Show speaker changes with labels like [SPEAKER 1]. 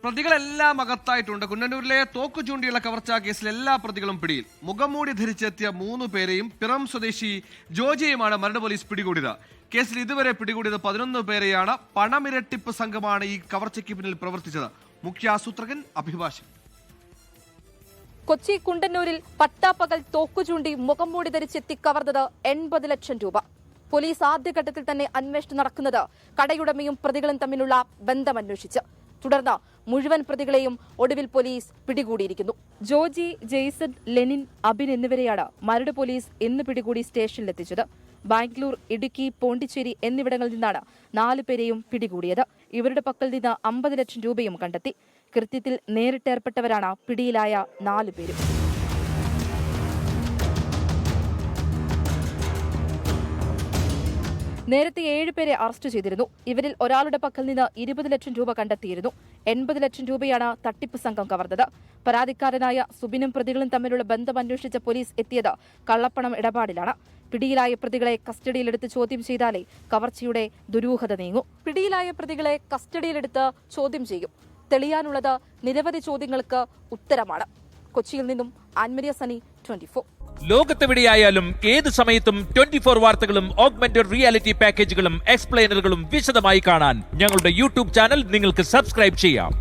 [SPEAKER 1] പ്രതികളെല്ലാം അകത്തായിട്ടുണ്ട്. കുണ്ടന്നൂരിലെ തോക്കു ചൂണ്ടിയുള്ള കവർച്ചാ കേസിൽ എല്ലാ പ്രതികളും പിടിയിൽ. മുഖംമൂടി ധരിച്ചെത്തിയ 3 പേരെയും പിറം സ്വദേശി ജോജിയുമാണ് മരട് പോലീസ് പിടികൂടിയത്. കേസിൽ ഇതുവരെ പിടികൂടിയത് 11 പേരെയാണ്. പണമിരട്ടിപ്പ് സംഘമാണ് ഈ കവർച്ചയ്ക്ക് പിന്നിൽ പ്രവർത്തിച്ചത്. മുഖ്യാസൂത്രകൻ അഭിഭാഷകൻ.
[SPEAKER 2] കൊച്ചി കുണ്ടന്നൂരിൽ പട്ടാപ്പകൽ തോക്കുചൂണ്ടി മുഖംമൂടി ധരിച്ചെത്തി കവർന്നത് 80 ലക്ഷം രൂപ. പോലീസ് ആദ്യഘട്ടത്തിൽ തന്നെ അന്വേഷണം നടക്കുന്നത് കടയുടമയും പ്രതികളും തമ്മിലുള്ള ബന്ധമന്വേഷിച്ച്. തുടർന്ന് മുഴുവൻ പ്രതികളെയും ഒടുവിൽ പോലീസ് പിടികൂടിയിരിക്കുന്നു. ജോജി, ജെയ്സൺ, ലെനിൻ, അബിൻ എന്നിവരെയാണ് മരട് പോലീസ് ഇന്ന് പിടികൂടി സ്റ്റേഷനിലെത്തിച്ചത്. ബാംഗ്ലൂർ, ഇടുക്കി, പോണ്ടിച്ചേരി എന്നിവിടങ്ങളിൽ നിന്നാണ് 4 പേരെയും പിടികൂടിയത്. ഇവരുടെ പക്കൽ നിന്ന് 50 ലക്ഷം രൂപയും കണ്ടെത്തി. കൃത്യത്തിൽ നേരിട്ടേർപ്പെട്ടവരാണ് പിടിയിലായ 4 പേരും. നേരത്തെ 7 പേരെ അറസ്റ്റ് ചെയ്തിരുന്നു. ഇവരിൽ ഒരാളുടെ പക്കൽ നിന്ന് 20 ലക്ഷം രൂപ കണ്ടെത്തിയിരുന്നു. 80 ലക്ഷം രൂപയാണ് തട്ടിപ്പ് സംഘം കവർന്നത്. പരാതിക്കാരനായ സുബിനും പ്രതികളും തമ്മിലുള്ള ബന്ധം അന്വേഷിച്ച പോലീസ് എത്തിയത് കള്ളപ്പണം ഇടപാടിലാണ്. പിടിയിലായ പ്രതികളെ കസ്റ്റഡിയിലെടുത്ത് ചോദ്യം ചെയ്താലേ കവർച്ചയുടെ ദുരൂഹത നീങ്ങൂ. പിടിയിലായ പ്രതികളെ കസ്റ്റഡിയിലെടുത്ത് ചോദ്യം ചെയ്യും. തെളിയാനുള്ളത് നിരവധി ചോദ്യങ്ങൾക്ക് ഉത്തരമാണ്. കൊച്ചിയിൽ നിന്നും ആൻമരിയ സനി, 24.
[SPEAKER 3] ലോകത്തെവിടെയായാലും ഏത് സമയത്തും 24 വാർത്തകളും ഓഗ്മെന്റഡ് റിയാലിറ്റി പാക്കേജുകളും എക്സ്പ്ലെയിനറുകളും വിശദമായി കാണാൻ ഞങ്ങളുടെ യൂട്യൂബ് ചാനൽ നിങ്ങൾക്ക് സബ്സ്ക്രൈബ് ചെയ്യാം.